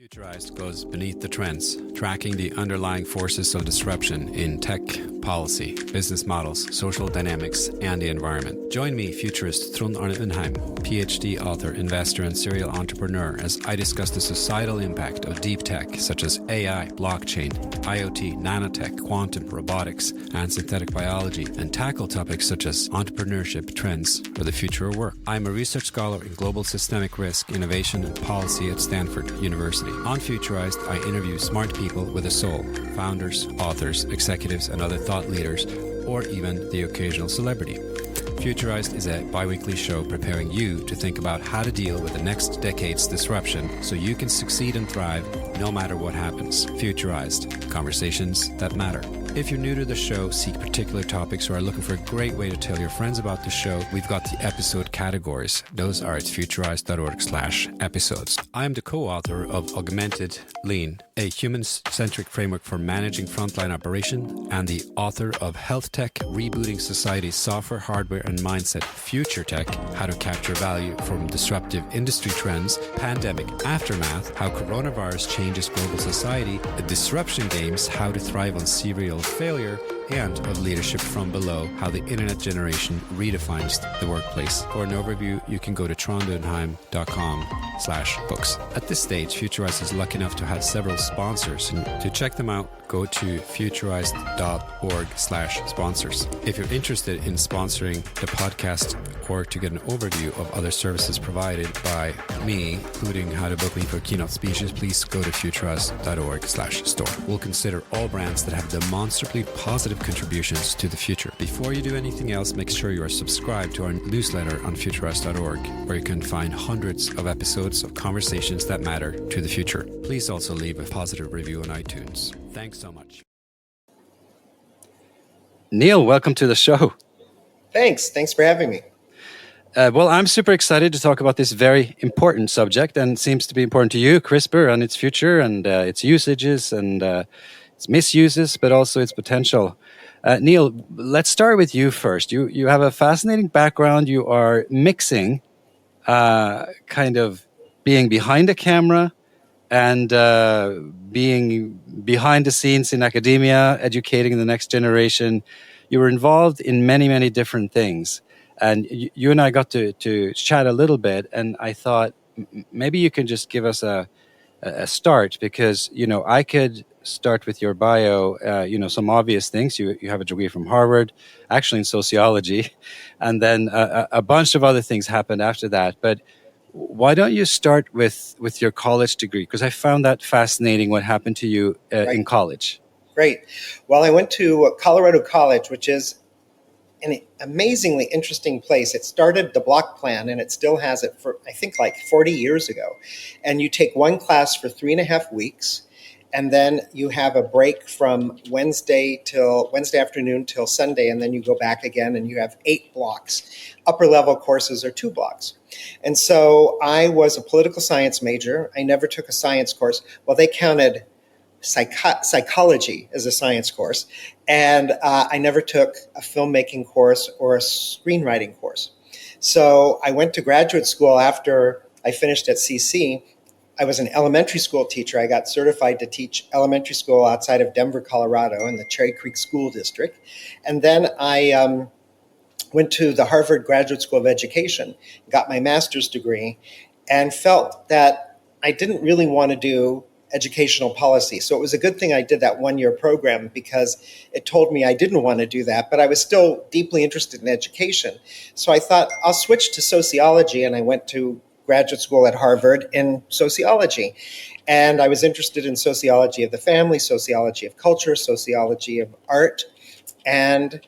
Futurized goes beneath the trends, tracking the underlying forces of disruption in tech, policy, business models, social dynamics, and the environment. Join me, futurist Trond Arne Undheim, PhD author, investor, and serial entrepreneur, as I discuss the societal impact of deep tech such as AI, blockchain, IoT, nanotech, quantum, robotics, and synthetic biology, and tackle topics such as entrepreneurship, trends, or the future of work. I'm a research scholar in global systemic risk, innovation, and policy at Stanford University. On Futurized, I interview smart people with a soul, founders, authors, executives, and other thought leaders, or even the occasional celebrity. Futurized is a bi-weekly show preparing you to think about how to deal with the next decade's disruption so you can succeed and thrive no matter what happens. Futurized, conversations that matter. If you're new to the show, seek particular topics, or are looking for a great way to tell your friends about the show, we've got the episode categories. Those are at futurized.org/episodes. I am the co-author of Augmented Lean, a human-centric framework for managing frontline operation, and the author of Health Tech, Rebooting Society's Software, Hardware, and Mindset, Future Tech, How to Capture Value from Disruptive Industry Trends, Pandemic Aftermath, How Coronavirus Changes Global Society, Disruption Games, How to Thrive on Serial Failure, and of Leadership from Below, How the Internet Generation Redefines the Workplace. For an overview, you can go to trondundheim.com/books. At this stage, Futurized is lucky enough to have several sponsors, and to check them out, go to futurized.org/sponsors. If you're interested in sponsoring the podcast or to get an overview of other services provided by me, including how to book me for keynote speeches, please go to futurized.org/store. We'll consider all brands that have demonstrably positive contributions to the future. Before you do anything else, make sure you are subscribed to our newsletter on futurized.org, where you can find hundreds of episodes of conversations that matter to the future. Please also leave a positive review on iTunes. Thanks so much. Neal, welcome to the show. Thanks for having me. Well, I'm super excited to talk about this very important subject, and seems to be important to you, CRISPR and its future and its usages and its misuses, but also its potential. Neal, let's start with you first. You have a fascinating background. You are mixing kind of being behind a camera and being behind the scenes in academia, educating the next generation. You were involved in many, many different things. And you and I got to chat a little bit, and I thought maybe you can just give us a start, because, I could start with your bio, some obvious things. You have a degree from Harvard, actually in sociology, and then a bunch of other things happened after that. But why don't you start with your college degree? Because I found that fascinating, what happened to you in college. Great. Well, I went to Colorado College, which is an amazingly interesting place. It started the block plan, and it still has it for, I think, like 40 years ago. And you take one class for 3.5 weeks, and then you have a break from Wednesday afternoon till Sunday, and then you go back again, and you have 8 blocks. Upper level courses are 2 blocks. And so I was a political science major. I never took a science course. Well, they counted psychology as a science course, and I never took a filmmaking course or a screenwriting course. So I went to graduate school after I finished at CC. I was an elementary school teacher. I got certified to teach elementary school outside of Denver, Colorado, in the Cherry Creek School District. And then I went to the Harvard Graduate School of Education, got my master's degree, and felt that I didn't really want to do educational policy. So it was a good thing I did that 1-year program, because it told me I didn't want to do that, but I was still deeply interested in education. So I thought I'll switch to sociology, and I went to graduate school at Harvard in sociology. And I was interested in sociology of the family, sociology of culture, sociology of art, and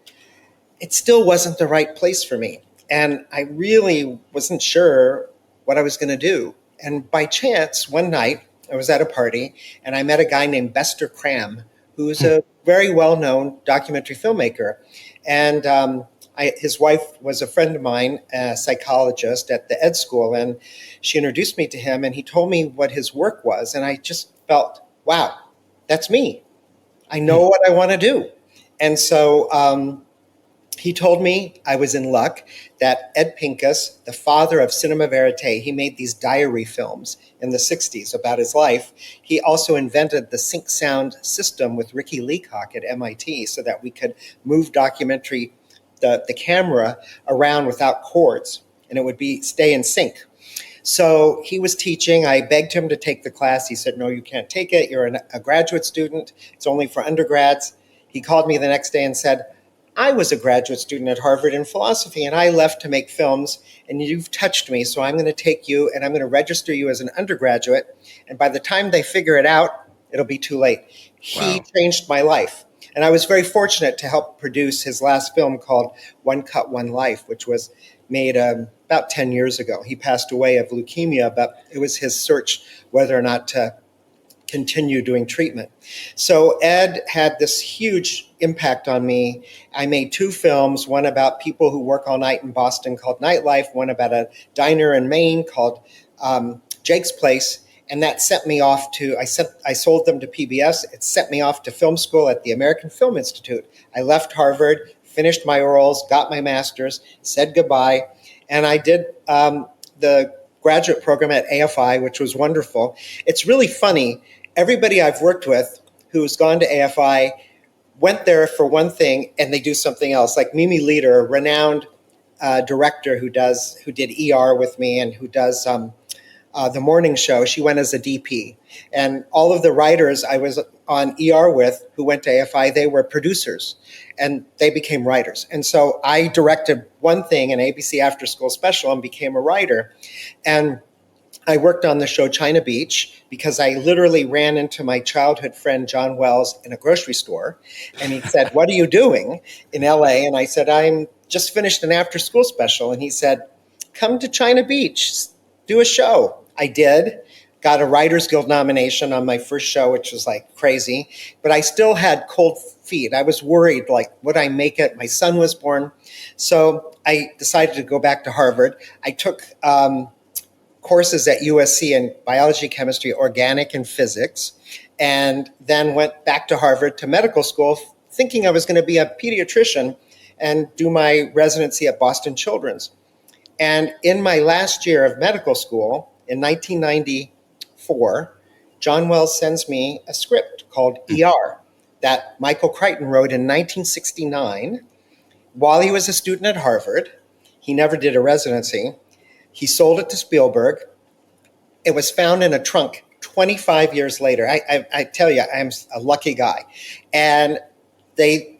it still wasn't the right place for me. And I really wasn't sure what I was going to do. And by chance, one night, I was at a party, and I met a guy named Bester Cram, who is a very well-known documentary filmmaker. And his wife was a friend of mine, a psychologist at the ed school, and she introduced me to him, and he told me what his work was. And I just felt, wow, that's me. I know what I want to do. And so He told me I was in luck that Ed Pincus, the father of cinema verite, he made these diary films in the 60s about his life. He also invented the sync sound system with Ricky Leacock at MIT so that we could move the camera around without cords, and it would stay in sync. So he was teaching. I begged him to take the class. He said, no, you can't take it. You're a graduate student. It's only for undergrads. He called me the next day and said, I was a graduate student at Harvard in philosophy, and I left to make films, and you've touched me, so I'm going to take you, and I'm going to register you as an undergraduate, and by the time they figure it out, it'll be too late. He changed my life, and I was very fortunate to help produce his last film called One Cut, One Life, which was made about 10 years ago. He passed away of leukemia, but it was his search whether or not to continue doing treatment. So Ed had this huge impact on me. I made 2 films, one about people who work all night in Boston called Nightlife, one about a diner in Maine called Jake's Place, and that sent me off to, I sold them to PBS. It sent me off to film school at the American Film Institute. I left Harvard, finished my orals, got my master's, said goodbye, and I did the graduate program at AFI, which was wonderful. It's really funny. Everybody I've worked with who's gone to AFI went there for one thing and they do something else. Like Mimi Leader, a renowned director who did ER with me and who does the morning show. She went as a DP. And all of the writers I was on ER with who went to AFI, they were producers and they became writers. And so I directed one thing, an ABC after school special, and became a writer. And I worked on the show China Beach because I literally ran into my childhood friend John Wells in a grocery store. And he said, what are you doing in LA? And I said, I'm just finished an after school special. And he said, come to China Beach, do a show. I did. Got a Writers Guild nomination on my first show, which was like crazy. But I still had cold feet. I was worried, like, would I make it? My son was born. So I decided to go back to Harvard. I took courses at USC in biology, chemistry, organic, and physics, and then went back to Harvard to medical school thinking I was going to be a pediatrician and do my residency at Boston Children's. And in my last year of medical school, in 1994, John Wells sends me a script called ER that Michael Crichton wrote in 1969 while he was a student at Harvard. He never did a residency. He sold it to Spielberg. It was found in a trunk 25 years later. I tell you, I'm a lucky guy. And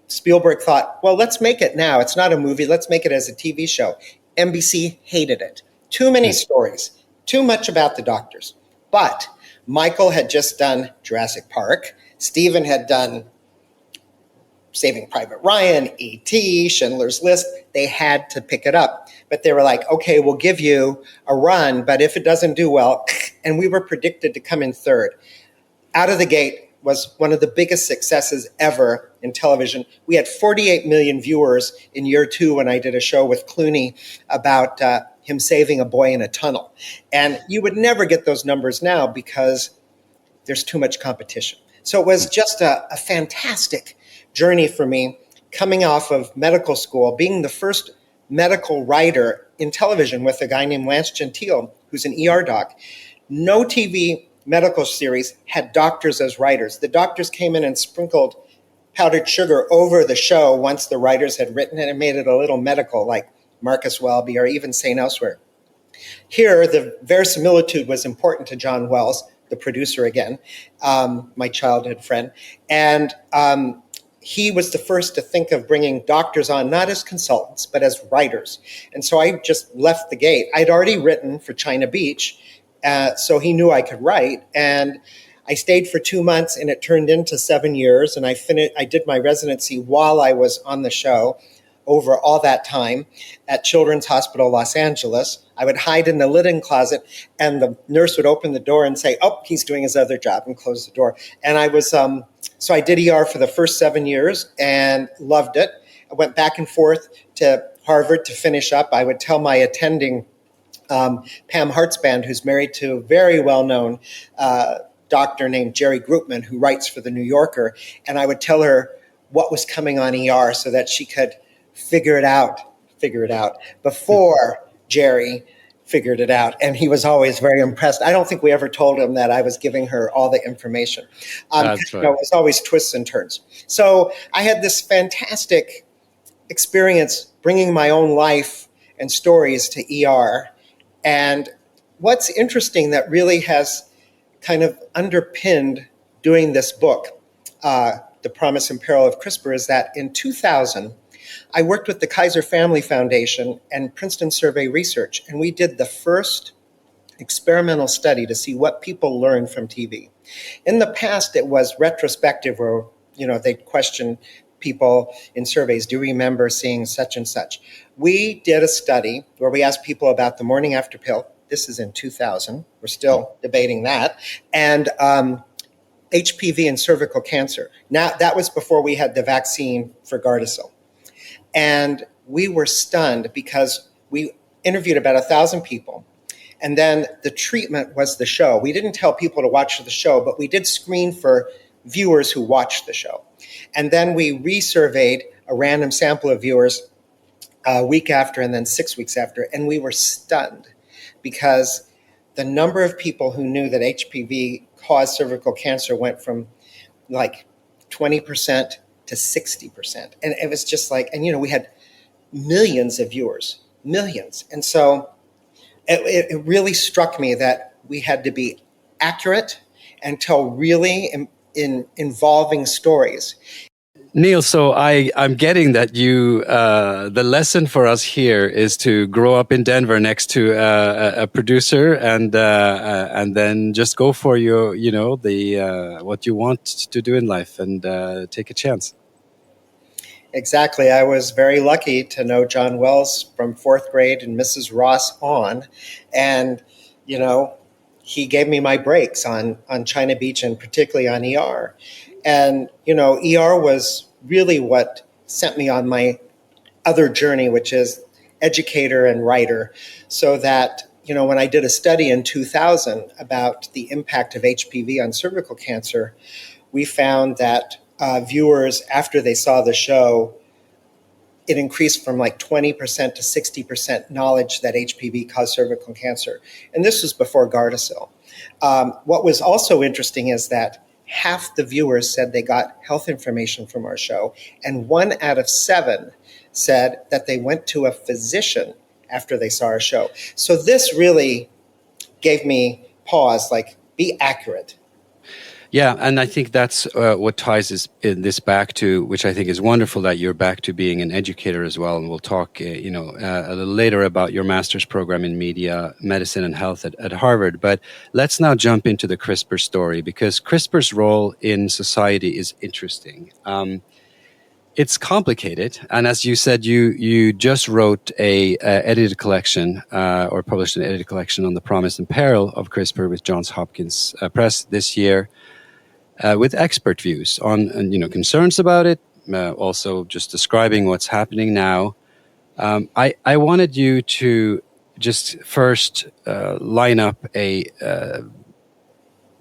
Spielberg thought, well, let's make it now. It's not a movie. Let's make it as a TV show. NBC hated it. Too many stories. Too much about the doctors. But Michael had just done Jurassic Park. Stephen had done Saving Private Ryan, E.T., Schindler's List. They had to pick it up. But they were like, okay, we'll give you a run, but if it doesn't do well, and we were predicted to come in third. Out of the gate was one of the biggest successes ever in television. We had 48 million viewers in year 2 when I did a show with Clooney about him saving a boy in a tunnel. And you would never get those numbers now because there's too much competition. So it was just a fantastic journey for me coming off of medical school, being the first medical writer in television with a guy named Lance Gentile, who's an ER doc. No TV medical series had doctors as writers. The doctors came in and sprinkled powdered sugar over the show once the writers had written it and made it a little medical, like Marcus Welby or even St. Elsewhere. Here, the verisimilitude was important to John Wells, the producer again, my childhood friend. And he was the first to think of bringing doctors on, not as consultants, but as writers. And so I just left the gate. I'd already written for China Beach, so he knew I could write. And I stayed for 2 months, and it turned into 7 years. And I did my residency while I was on the show over all that time at Children's Hospital Los Angeles. I would hide in the linen closet, and the nurse would open the door and say, oh, he's doing his other job, and close the door. And I was... So I did ER for the first 7 years and loved it. I went back and forth to Harvard to finish up. I would tell my attending, Pam Hartzband, who's married to a very well-known doctor named Jerry Groupman, who writes for The New Yorker, and I would tell her what was coming on ER so that she could figure it out before Jerry figured it out. And he was always very impressed. I don't think we ever told him that I was giving her all the information. That's right. It was always twists and turns. So I had this fantastic experience bringing my own life and stories to ER. And what's interesting that really has kind of underpinned doing this book, The Promise and Peril of CRISPR, is that in 2000, I worked with the Kaiser Family Foundation and Princeton Survey Research, and we did the first experimental study to see what people learned from TV. In the past, it was retrospective, where they'd question people in surveys, do you remember seeing such and such? We did a study where we asked people about the morning after pill. This is in 2000. We're still debating that. And HPV and cervical cancer. Now, that was before we had the vaccine for Gardasil. And we were stunned because we interviewed about 1,000 people. And then the treatment was the show. We didn't tell people to watch the show, but we did screen for viewers who watched the show. And then we resurveyed a random sample of viewers a week after and then 6 weeks after. And we were stunned because the number of people who knew that HPV caused cervical cancer went from like 20% to 60%. And it was just like, and we had millions of viewers, millions. And so it really struck me that we had to be accurate and tell really involving stories. Neal, so I'm getting that the lesson for us here is to grow up in Denver next to a producer and then just go for what you want to do in life and take a chance. Exactly. I was very lucky to know John Wells from fourth grade and Mrs. Ross on. And, he gave me my breaks on China Beach and particularly on ER. And, ER was really what sent me on my other journey, which is educator and writer. So that, when I did a study in 2000 about the impact of HPV on cervical cancer, we found that viewers, after they saw the show, it increased from like 20% to 60% knowledge that HPV caused cervical cancer. And this was before Gardasil. What was also interesting is that half the viewers said they got health information from our show, and 1 out of 7 said that they went to a physician after they saw our show. So this really gave me pause, like, be accurate. Yeah, and I think that's what ties this back to, which I think is wonderful, that you're back to being an educator as well. And we'll talk, a little later about your master's program in media, medicine, and health at Harvard. But let's now jump into the CRISPR story, because CRISPR's role in society is interesting. It's complicated, and as you said, you just wrote a edited collection or published an edited collection on the promise and peril of CRISPR with Johns Hopkins Press this year. With expert views on concerns about it, also just describing what's happening now. I wanted you to just first line up a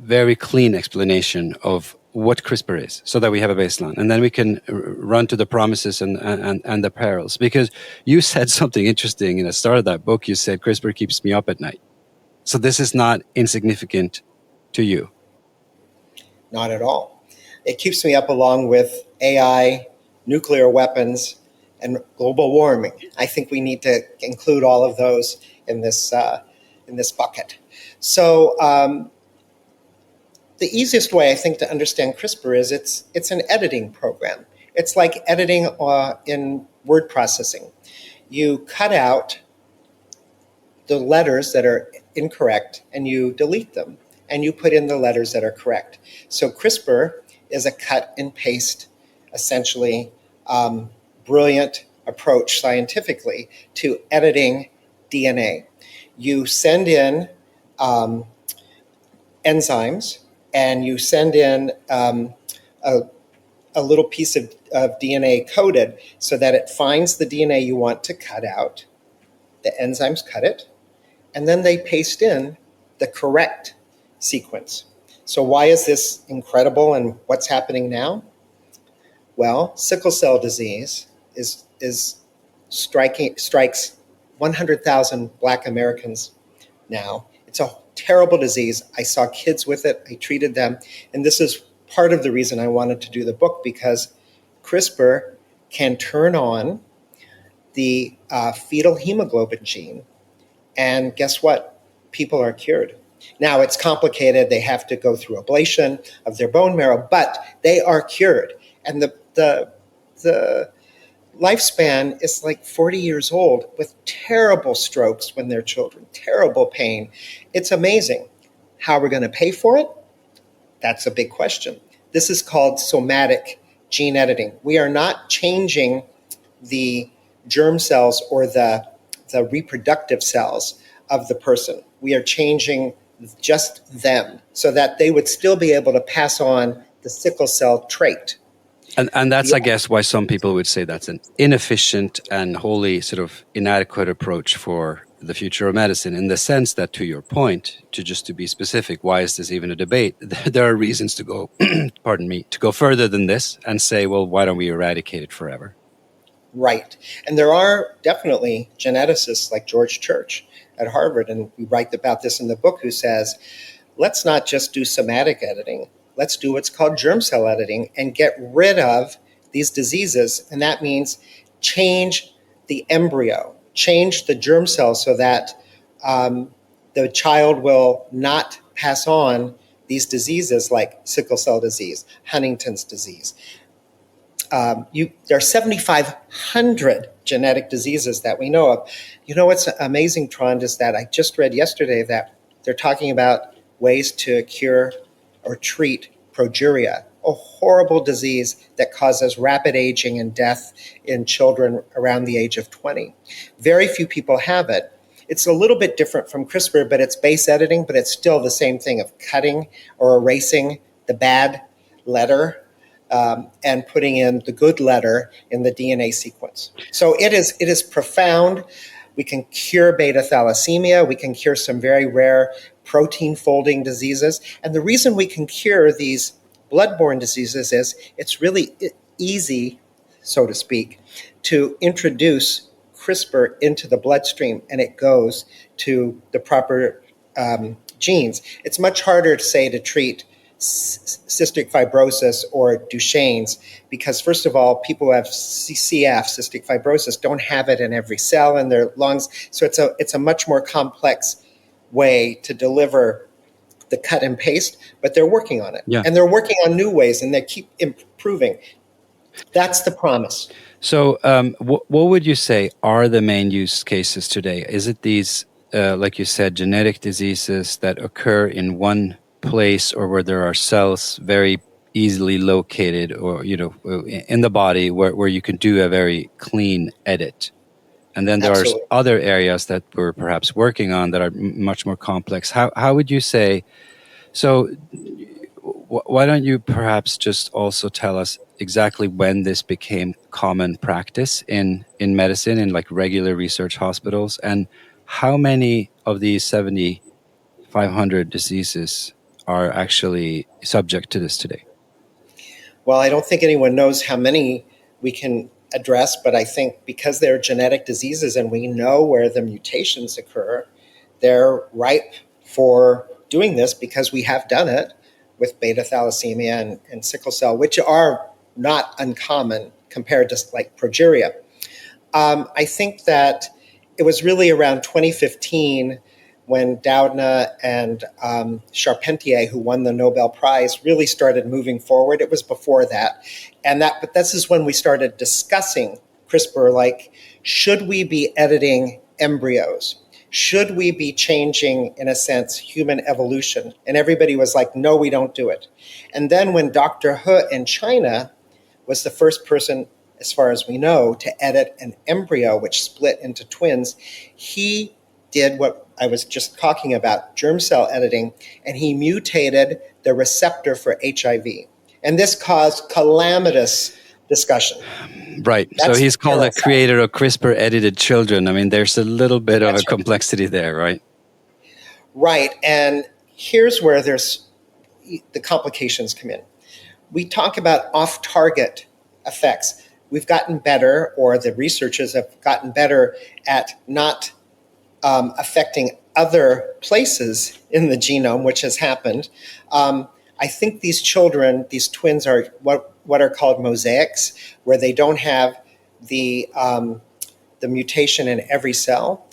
very clean explanation of what CRISPR is, so that we have a baseline, and then we can run to the promises and the perils. Because you said something interesting in the start of that book. You said CRISPR keeps me up at night. So this is not insignificant to you. Not at all. It keeps me up along with AI, nuclear weapons, and global warming. I think we need to include all of those in this bucket. So the easiest way, I think, to understand CRISPR is it's an editing program. It's like editing in word processing. You cut out the letters that are incorrect and you delete them, and you put in the letters that are correct. So CRISPR is a cut and paste, essentially, brilliant approach scientifically to editing DNA. You send in enzymes, and you send in a little piece of DNA coded so that it finds the DNA you want to cut out. The enzymes cut it, and then they paste in the correct sequence. So why is this incredible, and what's happening now? Well, sickle cell disease is strikes 100,000 Black Americans now. It's a terrible disease. I saw kids with it. I treated them. And this is part of the reason I wanted to do the book, because CRISPR can turn on the fetal hemoglobin gene. And guess what? People are cured. Now, it's complicated. They have to go through ablation of their bone marrow, but they are cured. And the lifespan is like 40 years old with terrible strokes when they're children, terrible pain. It's amazing. How we're going to pay for it? That's a big question. This is called somatic gene editing. We are not changing the germ cells or the reproductive cells of the person. We are changing just them so that they would still be able to pass on the sickle cell trait. And that's, I guess, why some people would say that's an inefficient and wholly sort of inadequate approach for the future of medicine, in the sense that, to your point, to be specific, why is this even a debate? There are reasons to go, to go further than this and say, well, why don't we eradicate it forever? Right. And there are definitely geneticists like George Church at Harvard, and we write about this in the book, who says, let's not just do somatic editing. Let's do what's called germ cell editing and get rid of these diseases. And that means change the embryo, change the germ cell so that the child will not pass on these diseases like sickle cell disease, Huntington's disease. There are 7,500 genetic diseases that we know of. You know what's amazing, Trond, is that I just read yesterday that they're talking about ways to cure or treat progeria, a horrible disease that causes rapid aging and death in children around the age of 20. Very few people have it. It's a little bit different from CRISPR, but it's base editing, but it's still the same thing of cutting or erasing the bad letter and putting in the good letter in the DNA sequence. So it is profound. We can cure beta thalassemia. We can cure some very rare protein folding diseases. And the reason we can cure these bloodborne diseases is it's really easy, so to speak, to introduce CRISPR into the bloodstream, and it goes to the proper genes. It's much harder, to treat cystic fibrosis or Duchenne's, because first of all, people who have CF, cystic fibrosis, don't have it in every cell in their lungs. So it's a much more complex way to deliver the cut and paste, but they're working on it. Yeah. And they're working on new ways, and they keep improving. That's the promise. So what would you say are the main use cases today? Is it these, like you said, genetic diseases that occur in one place, or where there are cells very easily located, or in the body where you can do a very clean edit? And then there Absolutely. are other areas that we're perhaps working on that are much more complex. How would you say? So why don't you perhaps just also tell us exactly when this became common practice in medicine, in like regular research hospitals, and how many of these 7,500 diseases are actually subject to this today? Well, I don't think anyone knows how many we can address, but I think because they're genetic diseases and we know where the mutations occur, they're ripe for doing this, because we have done it with beta thalassemia and sickle cell, which are not uncommon compared to like progeria. I think that it was really around 2015 when Doudna and Charpentier, who won the Nobel Prize, really started moving forward. It was before that. But this is when we started discussing CRISPR, like, should we be editing embryos? Should we be changing, in a sense, human evolution? And everybody was like, no, we don't do it. And then when Dr. He in China was the first person, as far as we know, to edit an embryo which split into twins, he did what I was just talking about, germ cell editing, and he mutated the receptor for HIV. And this caused calamitous discussion. Right. That's so he's called a creator of CRISPR-edited children. I mean, there's a little bit of a complexity there, right? Right. And here's where the complications come in. We talk about off-target effects. we've gotten better, or the researchers have gotten better at not affecting other places in the genome, which has happened. I think these children, these twins, are what are called mosaics, where they don't have the mutation in every cell.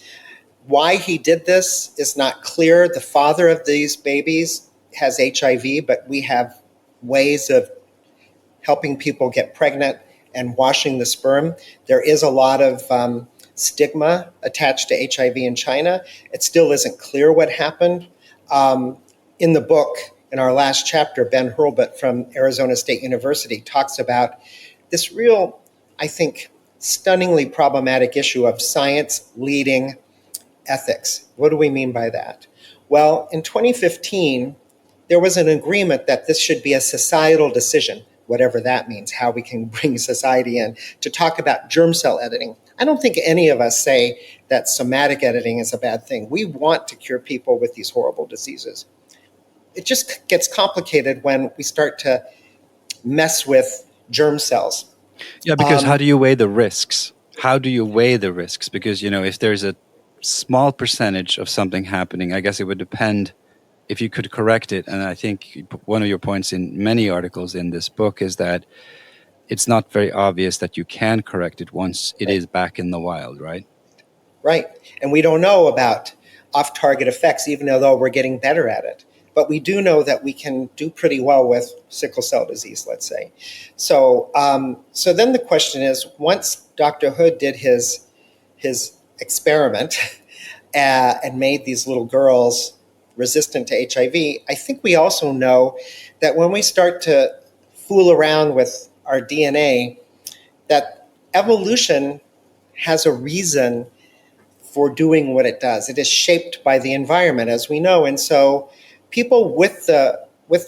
Why he did this is not clear. The father of these babies has HIV, but we have ways of helping people get pregnant and washing the sperm. There is a lot of stigma attached to HIV in China. It still isn't clear what happened. In the book, in our last chapter, Ben Hurlbut from Arizona State University talks about this real, I think, stunningly problematic issue of science leading ethics. What do we mean by that? Well, in 2015, there was an agreement that this should be a societal decision, whatever that means, how we can bring society in, to talk about germ cell editing. I don't think any of us say that somatic editing is a bad thing. We want to cure people with these horrible diseases. It just gets complicated when we start to mess with germ cells. Yeah, because how do you weigh the risks? How do you weigh the risks? Because, if there's a small percentage of something happening, I guess it would depend if you could correct it. And I think one of your points in many articles in this book is that it's not very obvious that you can correct it once it is back in the wild, right? Right. And we don't know about off-target effects, even though we're getting better at it. But we do know that we can do pretty well with sickle cell disease, let's say. So then the question is, once Dr. Hood did his experiment and made these little girls resistant to HIV, I think we also know that when we start to fool around with our DNA, that evolution has a reason for doing what it does. It is shaped by the environment, as we know. And so people with the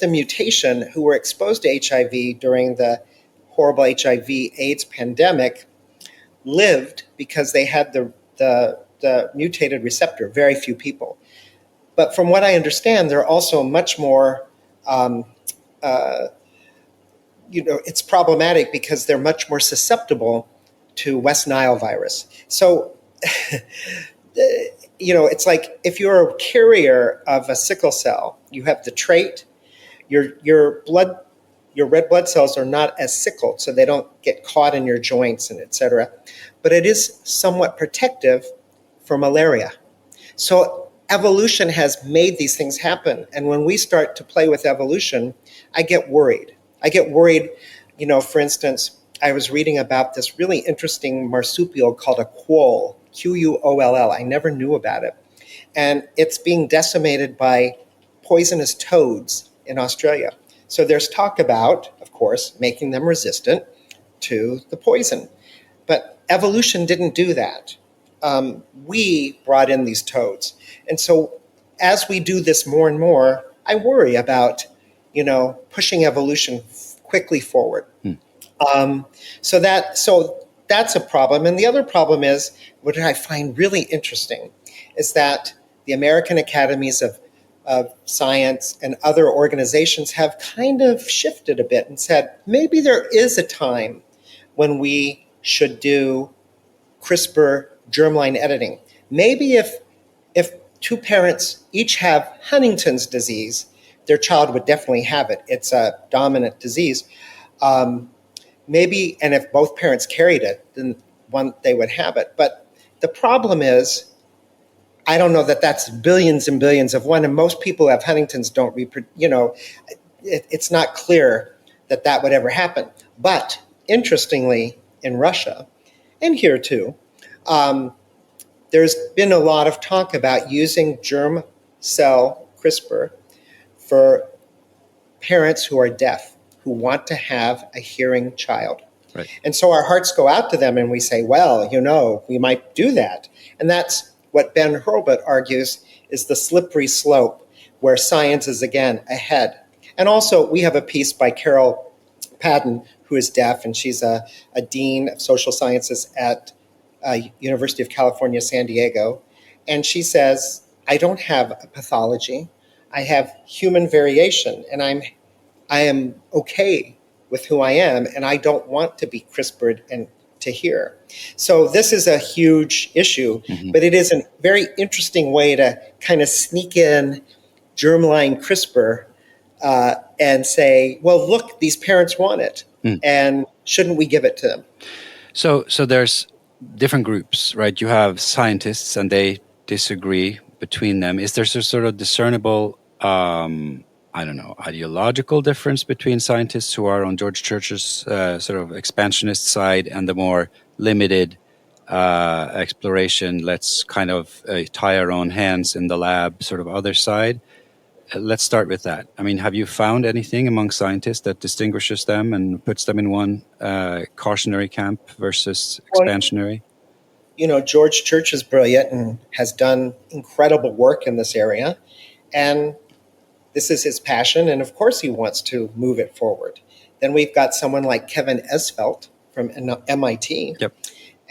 mutation who were exposed to HIV during the horrible HIV/AIDS pandemic lived because they had the mutated receptor, very few people. But from what I understand, they're also much more, it's problematic because they're much more susceptible to West Nile virus. So, it's like if you're a carrier of a sickle cell, you have the trait, your red blood cells are not as sickled, so they don't get caught in your joints and et cetera. But it is somewhat protective for malaria. So evolution has made these things happen. And when we start to play with evolution, I get worried. For instance, I was reading about this really interesting marsupial called a quoll, Quoll. I never knew about it. And it's being decimated by poisonous toads in Australia. So there's talk about, of course, making them resistant to the poison. But evolution didn't do that. We brought in these toads. And so as we do this more and more, I worry about, pushing evolution quickly forward. So that's a problem. And the other problem is, what I find really interesting is that the American Academies of Science and other organizations have kind of shifted a bit and said, maybe there is a time when we should do CRISPR germline editing. Maybe if two parents each have Huntington's disease, their child would definitely have it. It's a dominant disease. Maybe, and if both parents carried it, then they would have it. But the problem is, I don't know that that's billions and billions of one, and most people who have Huntington's don't it's not clear that would ever happen. But interestingly, in Russia, and here too, there's been a lot of talk about using germ cell CRISPR for parents who are deaf, who want to have a hearing child. Right. And so our hearts go out to them and we say, well, we might do that. And that's what Ben Hurlbut argues is the slippery slope where science is, again, ahead. And also we have a piece by Carol Padden, who is deaf, and she's a dean of social sciences at University of California, San Diego. And she says, I don't have a pathology. I have human variation, and I am okay with who I am, and I don't want to be CRISPRed and to hear. So this is a huge issue, but it is a very interesting way to kind of sneak in germline CRISPR and say, well, look, these parents want it, and shouldn't we give it to them? So there's different groups, right? You have scientists, and they disagree between them. Is there some sort of discernible, I don't know, ideological difference between scientists who are on George Church's sort of expansionist side and the more limited exploration, let's kind of tie our own hands in the lab sort of other side? Let's start with that. I mean, have you found anything among scientists that distinguishes them and puts them in one cautionary camp versus expansionary? You know, George Church is brilliant and has done incredible work in this area. And this is his passion. And of course, he wants to move it forward. Then we've got someone like Kevin Esvelt from MIT. Yep.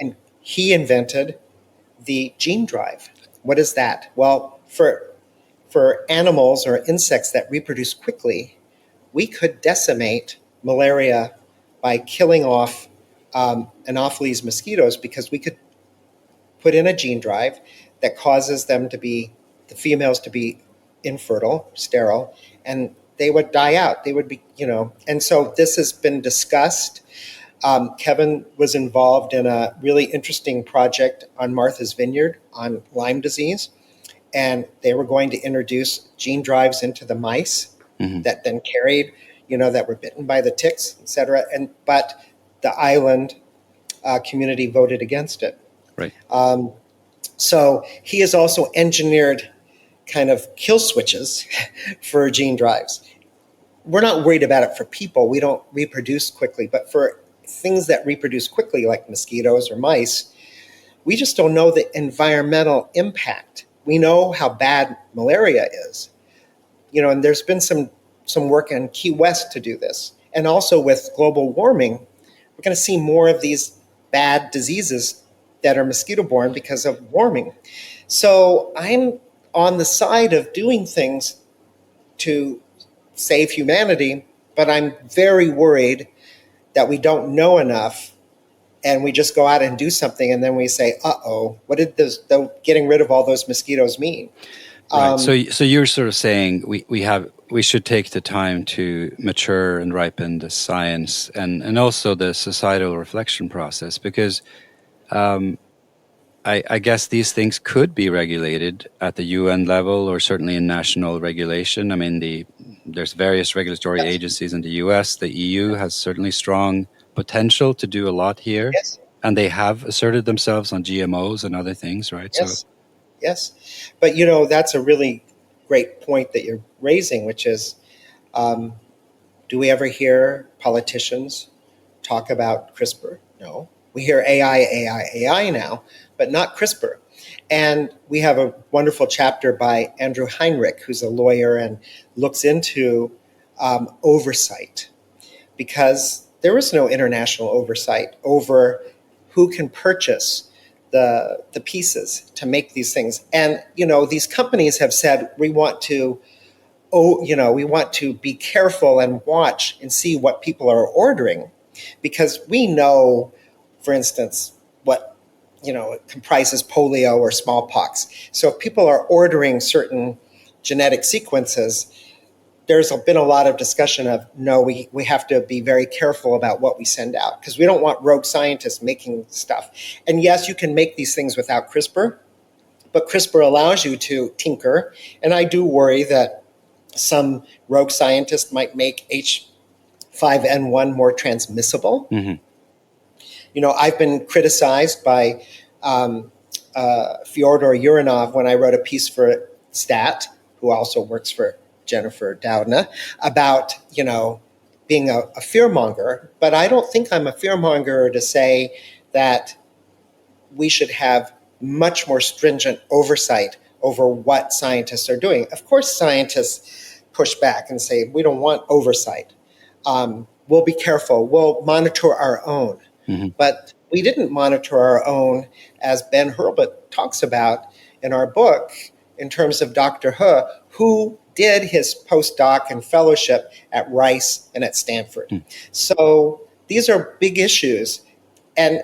And he invented the gene drive. What is that? Well, for animals or insects that reproduce quickly, we could decimate malaria by killing off Anopheles mosquitoes, because we could put in a gene drive that causes them to be, the females to be infertile, sterile, and they would die out. They would be, and so this has been discussed. Kevin was involved in a really interesting project on Martha's Vineyard on Lyme disease, and they were going to introduce gene drives into the mice that then carried, that were bitten by the ticks, et cetera. But the island community voted against it. Right. So he has also engineered kind of kill switches for gene drives. We're not worried about it for people. We don't reproduce quickly. But for things that reproduce quickly, like mosquitoes or mice, we just don't know the environmental impact. We know how bad malaria is. And there's been some work in Key West to do this. And also with global warming, we're going to see more of these bad diseases that are mosquito-borne because of warming. So I'm on the side of doing things to save humanity, but I'm very worried that we don't know enough and we just go out and do something and then we say, uh-oh, what did getting rid of all those mosquitoes mean? Right. So you're sort of saying we should take the time to mature and ripen the science and also the societal reflection process, because I guess these things could be regulated at the UN level or certainly in national regulation. I mean, there's various regulatory agencies in the US. The EU has certainly strong potential to do a lot here. Yes. And they have asserted themselves on GMOs and other things, right? Yes. Yes. But, that's a really great point that you're raising, which is, do we ever hear politicians talk about CRISPR? No. We hear AI now, but not CRISPR. And we have a wonderful chapter by Andrew Heinrich, who's a lawyer and looks into oversight, because there is no international oversight over who can purchase the pieces to make these things. And, these companies have said, we want to be careful and watch and see what people are ordering, because we know, for instance, what it comprises polio or smallpox. So if people are ordering certain genetic sequences, there's been a lot of discussion of, no, we have to be very careful about what we send out, because we don't want rogue scientists making stuff. And yes, you can make these things without CRISPR, but CRISPR allows you to tinker. And I do worry that some rogue scientist might make H5N1 more transmissible. Mm-hmm. I've been criticized by Fyodor Uranov when I wrote a piece for Stat, who also works for Jennifer Doudna, about, being a fearmonger. But I don't think I'm a fearmonger to say that we should have much more stringent oversight over what scientists are doing. Of course, scientists push back and say, we don't want oversight. We'll be careful. We'll monitor our own. Mm-hmm. But we didn't monitor our own, as Ben Hurlbut talks about in our book, in terms of Dr. He, who did his postdoc and fellowship at Rice and at Stanford. So these are big issues. And,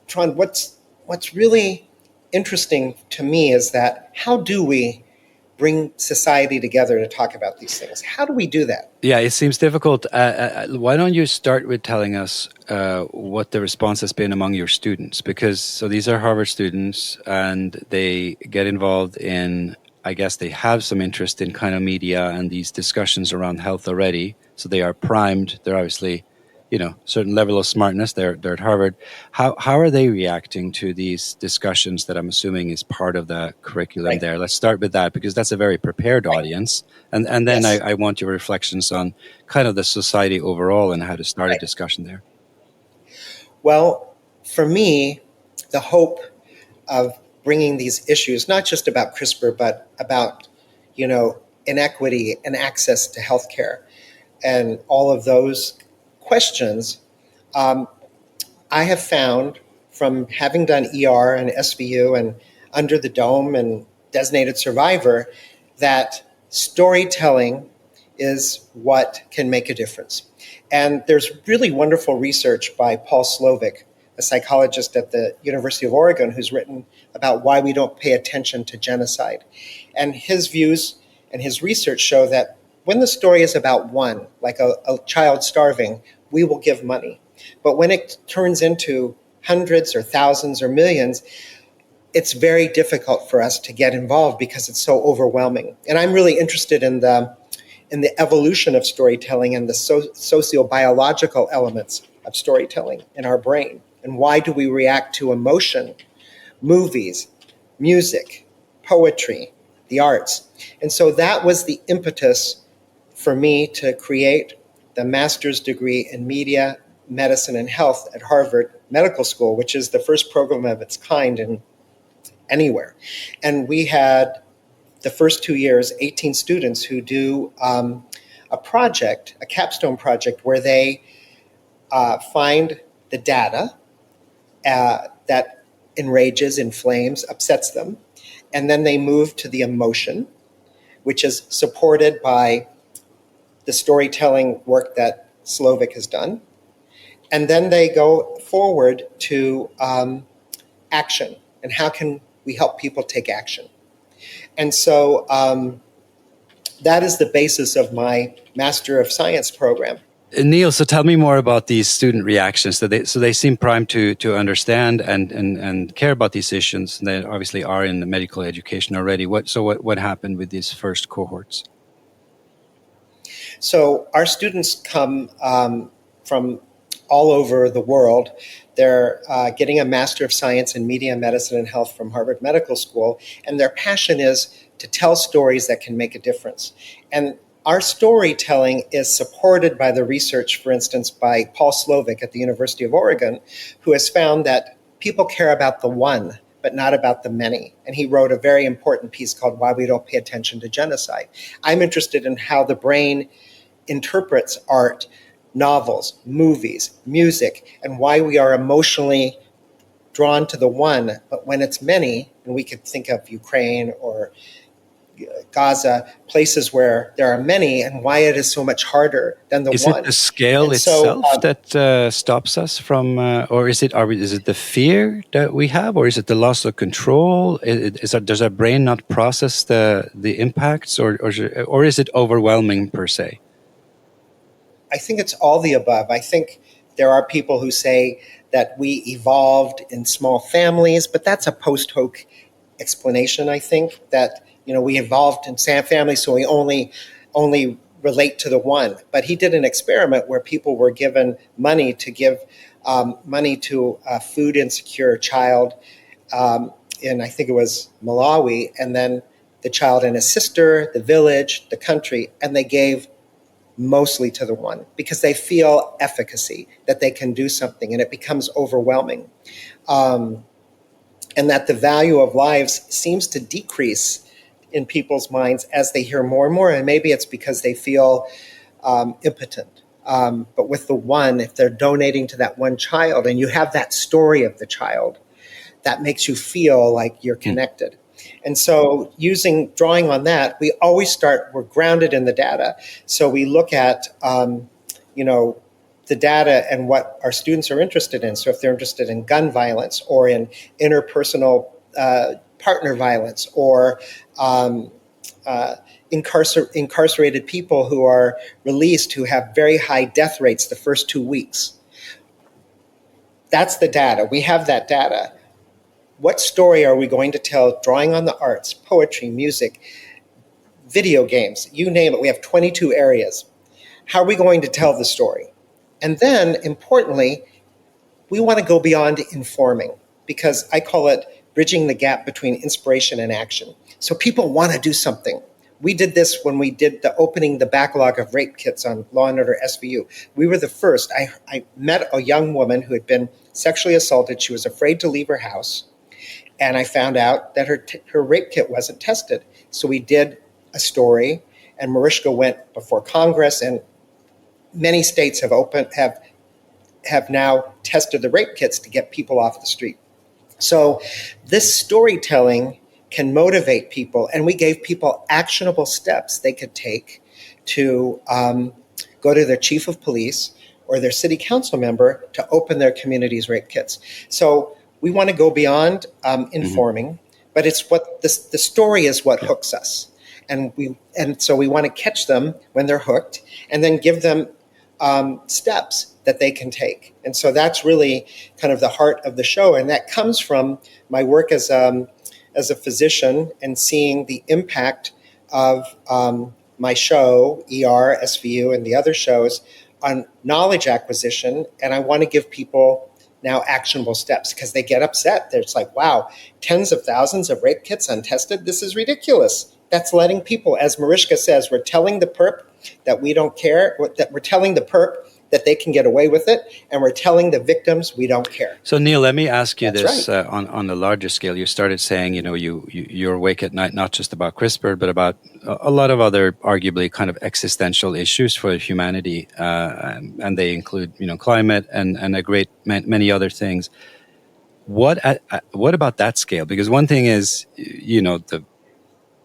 Trond, what's really interesting to me is that how do we bring society together to talk about these things? How do we do that? Yeah, it seems difficult. Why don't you start with telling us what the response has been among your students? Because so these are Harvard students, and they get involved in, I guess they have some interest in kind of media and these discussions around health already. So they are primed. They're obviously, certain level of smartness. They're at Harvard. How are they reacting to these discussions that I'm assuming is part of the curriculum Right. there? Let's start with that, because that's a very prepared audience. And then Yes. I want your reflections on kind of the society overall and how to start a discussion there. Well, for me, the hope of bringing these issues, not just about CRISPR, but about, inequity and access to healthcare and all of those questions, I have found from having done ER and SVU and Under the Dome and Designated Survivor that storytelling is what can make a difference. And there's really wonderful research by Paul Slovic, a psychologist at the University of Oregon, who's written about why we don't pay attention to genocide. And his views and his research show that when the story is about one, like a child starving, we will give money. But when it turns into hundreds or thousands or millions, it's very difficult for us to get involved because it's so overwhelming. And I'm really interested in the evolution of storytelling and the sociobiological elements of storytelling in our brain. And why do we react to emotion, movies, music, poetry, the arts? And so that was the impetus for me to create the master's degree in media, medicine, and health at Harvard Medical School, which is the first program of its kind in anywhere. And we had the first 2 years, 18 students who do a project, a capstone project, where they find the data that enrages, inflames, upsets them. And then they move to the emotion, which is supported by the storytelling work that Slovic has done. And then they go forward to action. And how can we help people take action? And so that is the basis of my Master of Science program. Neal, so tell me more about these student reactions. So they seem primed to understand and care about these issues. They obviously are in the medical education already. What happened with these first cohorts? So our students come from all over the world. They're getting a Master of Science in Media, Medicine, and Health from Harvard Medical School, and their passion is to tell stories that can make a difference. And our storytelling is supported by the research, for instance, by Paul Slovic at the University of Oregon, who has found that people care about the one, but not about the many. And he wrote a very important piece called Why We Don't Pay Attention to Genocide. I'm interested in how the brain interprets art, novels, movies, music, and why we are emotionally drawn to the one, but when it's many, and we could think of Ukraine or Gaza, places where there are many, and why it is so much harder than the one. Is it the scale itself that stops us from, or is it the fear that we have, or is it the loss of control? Does our brain not process the impacts, or is it overwhelming per se? I think it's all the above. I think there are people who say that we evolved in small families, but that's a post hoc explanation. I think that we evolved in families, so we only relate to the one. But he did an experiment where people were given money to give money to a food insecure child in, I think it was Malawi, and then the child and his sister, the village, the country, and they gave mostly to the one because they feel efficacy, that they can do something, and it becomes overwhelming. And that the value of lives seems to decrease in people's minds as they hear more and more. And maybe it's because they feel impotent. But with the one, if they're donating to that one child and you have that story of the child, that makes you feel like you're connected. And so drawing on that, we're grounded in the data. So we look at, the data and what our students are interested in. So if they're interested in gun violence or in interpersonal partner violence or incarcerated people who are released who have very high death rates the first 2 weeks. That's the data. We have that data. What story are we going to tell drawing on the arts, poetry, music, video games, you name it? We have 22 areas. How are we going to tell the story? And then, importantly, we want to go beyond informing, because I call it bridging the gap between inspiration and action. So people want to do something. We did this when we did the backlog of rape kits on Law & Order SVU. We were the first. I met a young woman who had been sexually assaulted. She was afraid to leave her house. And I found out that her rape kit wasn't tested. So we did a story, and Mariska went before Congress, and many states have now tested the rape kits to get people off the street. So this storytelling can motivate people, and we gave people actionable steps they could take to go to their chief of police or their city council member to open their community's rape kits. So we want to go beyond informing, but it's what the story is what hooks us, and so we want to catch them when they're hooked, and then give them steps that they can take. And so that's really kind of the heart of the show, and that comes from my work as a physician and seeing the impact of my show, ER, SVU, and the other shows on knowledge acquisition. And I want to give people now actionable steps, because they get upset. They're just like, wow, tens of thousands of rape kits untested? This is ridiculous. That's letting people, as Mariska says, we're telling the perp that we don't care, that we're telling the perp that they can get away with it, and we're telling the victims we don't care. So Neal, let me ask you That's this on the larger scale. You started saying, you're awake at night, not just about CRISPR, but about a lot of other arguably kind of existential issues for humanity, and they include, climate and a great many other things. What about that scale? Because one thing is, the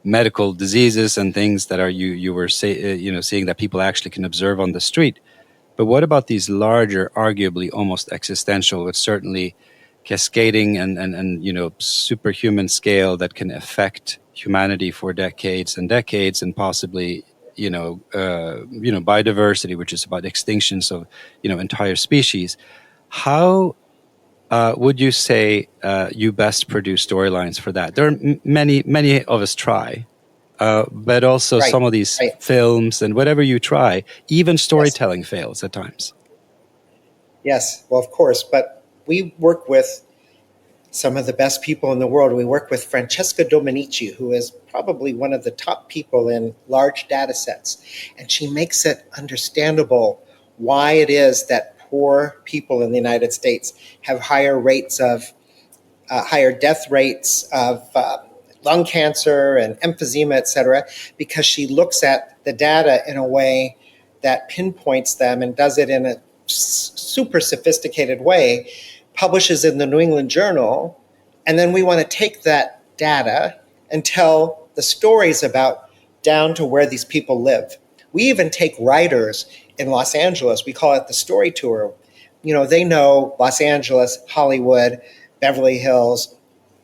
medical diseases and things that are you were seeing that people actually can observe on the street. But what about these larger, arguably almost existential, but certainly cascading and superhuman scale that can affect humanity for decades and decades, and possibly biodiversity, which is about extinctions of entire species? How would you say you best produce storylines for that? There are many of us try. But also some of these films and whatever you try, even storytelling fails at times. Yes, well, of course. But we work with some of the best people in the world. We work with Francesca Dominici, who is probably one of the top people in large data sets. And she makes it understandable why it is that poor people in the United States have higher death rates of lung cancer and emphysema, et cetera, because she looks at the data in a way that pinpoints them and does it in a super sophisticated way, publishes in the New England Journal, and then we want to take that data and tell the stories about down to where these people live. We even take writers in Los Angeles. We call it the story tour. They know Los Angeles, Hollywood, Beverly Hills,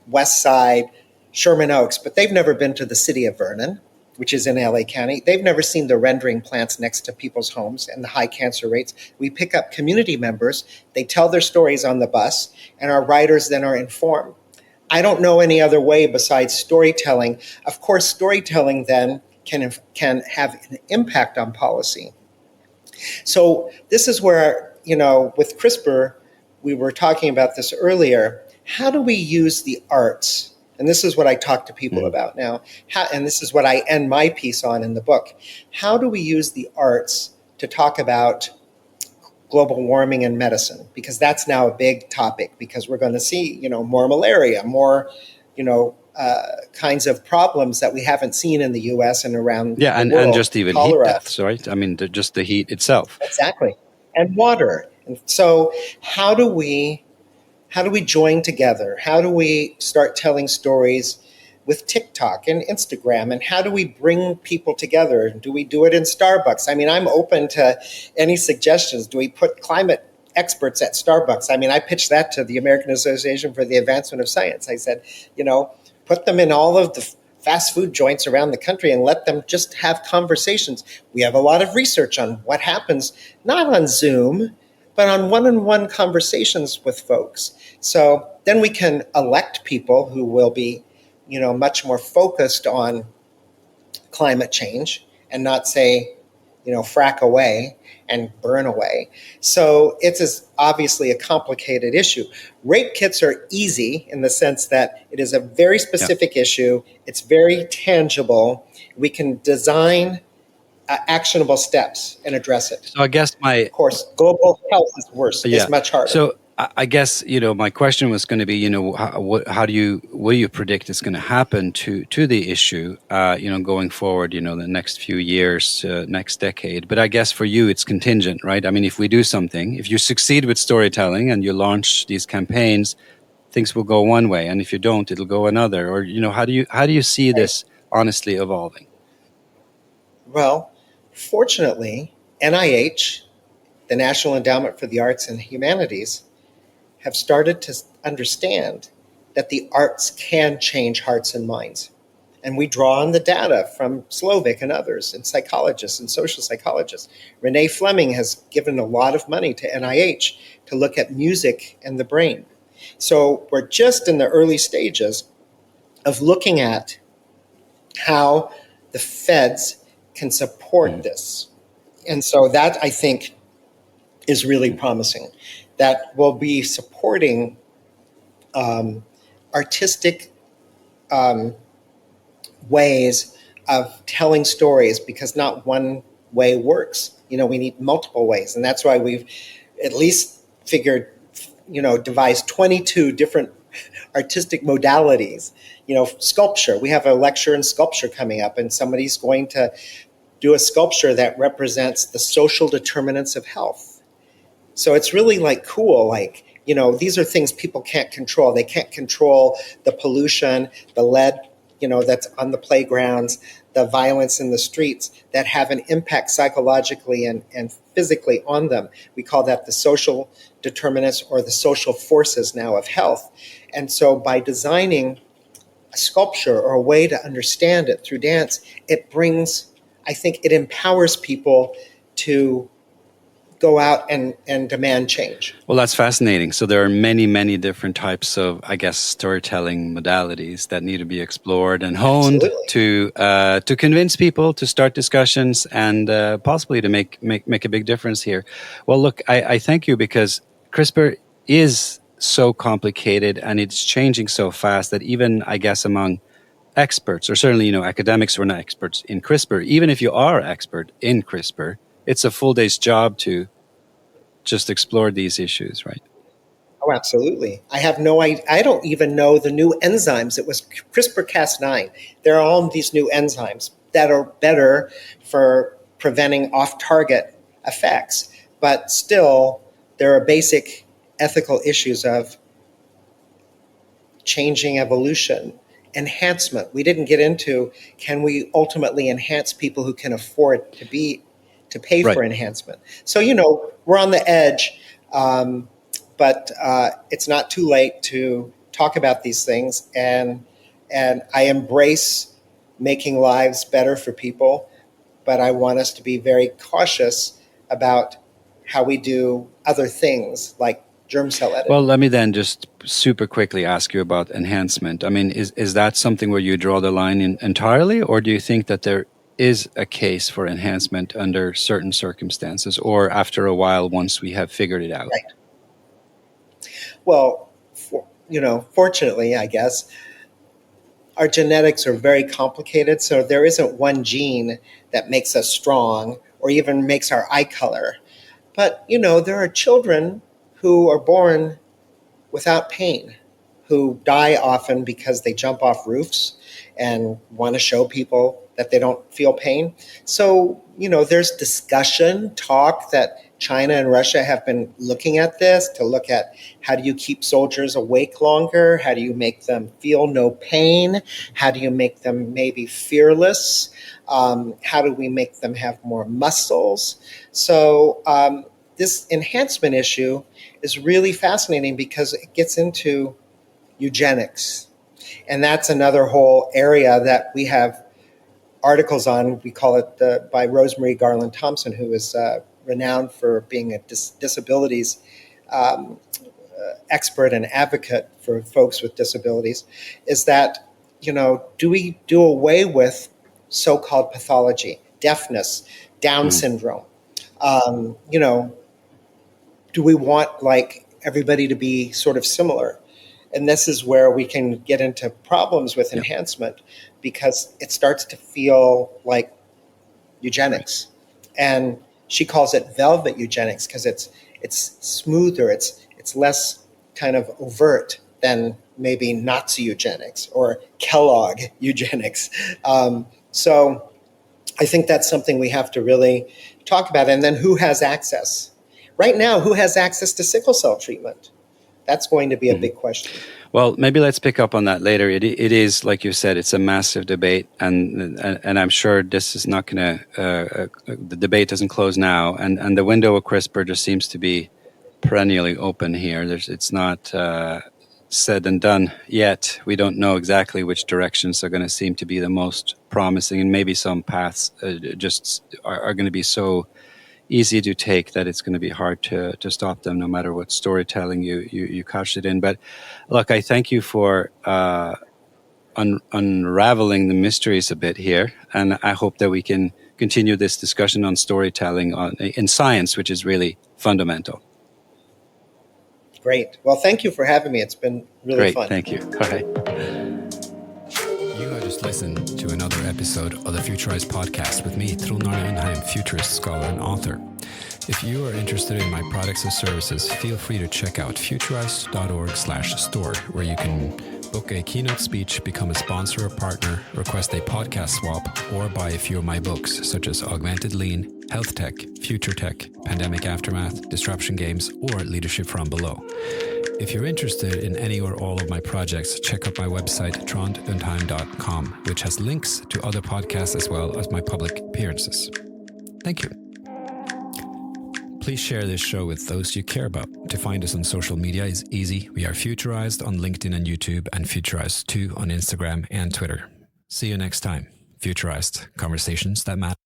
West Side, Sherman Oaks, but they've never been to the city of Vernon, which is in LA County. They've never seen the rendering plants next to people's homes and the high cancer rates. We pick up community members, they tell their stories on the bus, and our writers then are informed. I don't know any other way besides storytelling. Of course, storytelling then can have an impact on policy. So this is where, with CRISPR, we were talking about this earlier. How do we use the arts? And this is what I talk to people about now. And this is what I end my piece on in the book. How do we use the arts to talk about global warming and medicine? Because that's now a big topic, because we're going to see, more malaria, more, kinds of problems that we haven't seen in the U.S. and around the world. And just even Cholera. Heat deaths, right? I mean, just the heat itself. Exactly. And water. And so how do we join together? How do we start telling stories with TikTok and Instagram, and how do we bring people together? Do we do it in Starbucks? I mean, I'm open to any suggestions. Do we put climate experts at Starbucks? I mean, I pitched that to the American Association for the Advancement of Science. I said, put them in all of the fast food joints around the country and let them just have conversations. We have a lot of research on what happens, not on Zoom, but on one-on-one conversations with folks. So then we can elect people who will be, much more focused on climate change and not say, frack away and burn away. So it's obviously a complicated issue. Rape kits are easy in the sense that it is a very specific issue. It's very tangible. We can design actionable steps and address it. So I guess of course, global health is worse. It's much harder. So I guess, my question was going to be, what do you predict is going to happen to the issue, going forward, the next few years, next decade. But I guess for you, it's contingent, right? I mean, if we do something, if you succeed with storytelling and you launch these campaigns, things will go one way. And if you don't, it'll go another. Or, how do you see this honestly evolving? Well, fortunately, NIH, the National Endowment for the Arts and Humanities, have started to understand that the arts can change hearts and minds. And we draw on the data from Slovik and others, and psychologists and social psychologists. Renee Fleming has given a lot of money to NIH to look at music and the brain. So we're just in the early stages of looking at how the feds can support this. And so that, I think, is really promising. That will be supporting artistic ways of telling stories, because not one way works. We need multiple ways. And that's why we've at least devised 22 different artistic modalities. Sculpture. We have a lecture in sculpture coming up, and somebody's going to do a sculpture that represents the social determinants of health. So it's really cool. These are things people can't control. They can't control the pollution, the lead, that's on the playgrounds, the violence in the streets that have an impact psychologically and physically on them. We call that the social determinants or the social forces now of health. And so by designing a sculpture or a way to understand it through dance, it empowers people to go out and demand change. Well, that's fascinating. So there are many, many different types of, I guess, storytelling modalities that need to be explored and honed. Absolutely. to convince people, to start discussions, and possibly to make a big difference here. Well, look, I thank you, because CRISPR is so complicated and it's changing so fast that even, I guess, among experts, or certainly, academics who are not experts in CRISPR, even if you are expert in CRISPR, it's a full day's job to just explore these issues, right? Oh, absolutely. I don't even know the new enzymes. It was CRISPR-Cas9. There are all these new enzymes that are better for preventing off-target effects. But still, there are basic ethical issues of changing evolution, enhancement. We didn't get into, can we ultimately enhance people who can afford to pay for enhancement? So, we're on the edge, but it's not too late to talk about these things. And I embrace making lives better for people, but I want us to be very cautious about how we do other things like germ cell editing. Well, let me then just super quickly ask you about enhancement. I mean, is that something where you draw the line entirely, or do you think that there is a case for enhancement under certain circumstances, or after a while once we have figured it out? Right. Well, fortunately, I guess, our genetics are very complicated, so there isn't one gene that makes us strong or even makes our eye color. But, there are children who are born without pain, who die often because they jump off roofs and want to show people that they don't feel pain. So, there's discussion, talk that China and Russia have been looking at this to look at how do you keep soldiers awake longer? How do you make them feel no pain? How do you make them maybe fearless? How do we make them have more muscles? So this enhancement issue is really fascinating because it gets into eugenics. And that's another whole area that we have articles on. We call it by Rosemary Garland Thompson, who is renowned for being a disabilities expert and advocate for folks with disabilities, is that, do we do away with so-called pathology, deafness, Down syndrome? Do we want like everybody to be sort of similar? And this is where we can get into problems with enhancement, because it starts to feel like eugenics. And she calls it velvet eugenics because it's smoother, it's less kind of overt than maybe Nazi eugenics or Kellogg eugenics. So I think that's something we have to really talk about. And then who has access? Right now, who has access to sickle cell treatment? That's going to be a big question. Well, maybe let's pick up on that later. It is, like you said, it's a massive debate, and I'm sure this is not going to. The debate doesn't close now, and the window of CRISPR just seems to be perennially open here. It's not said and done yet. We don't know exactly which directions are going to seem to be the most promising, and maybe some paths just are going to be so easy to take that it's going to be hard to stop them, no matter what storytelling you couch it in. But look, I thank you for unraveling the mysteries a bit here, and I hope that we can continue this discussion on storytelling in science, which is really fundamental. Great. Well, thank you for having me. It's been really fun. Thank you. All right. You have just listened to another episode of the Futurized podcast with me, Trond Arne Undheim, futurist, scholar, and author. If you are interested in my products or services, feel free to check out futurized.org/store, where you can book a keynote speech, become a sponsor or partner, request a podcast swap, or buy a few of my books, such as Augmented Lean, Health Tech, Future Tech, Pandemic Aftermath, Disruption Games, or Leadership from Below. If you're interested in any or all of my projects, check out my website, trondundheim.com, which has links to other podcasts as well as my public appearances. Thank you. Please share this show with those you care about. To find us on social media is easy. We are Futurized on LinkedIn and YouTube, and Futurized2 on Instagram and Twitter. See you next time. Futurized, conversations that matter.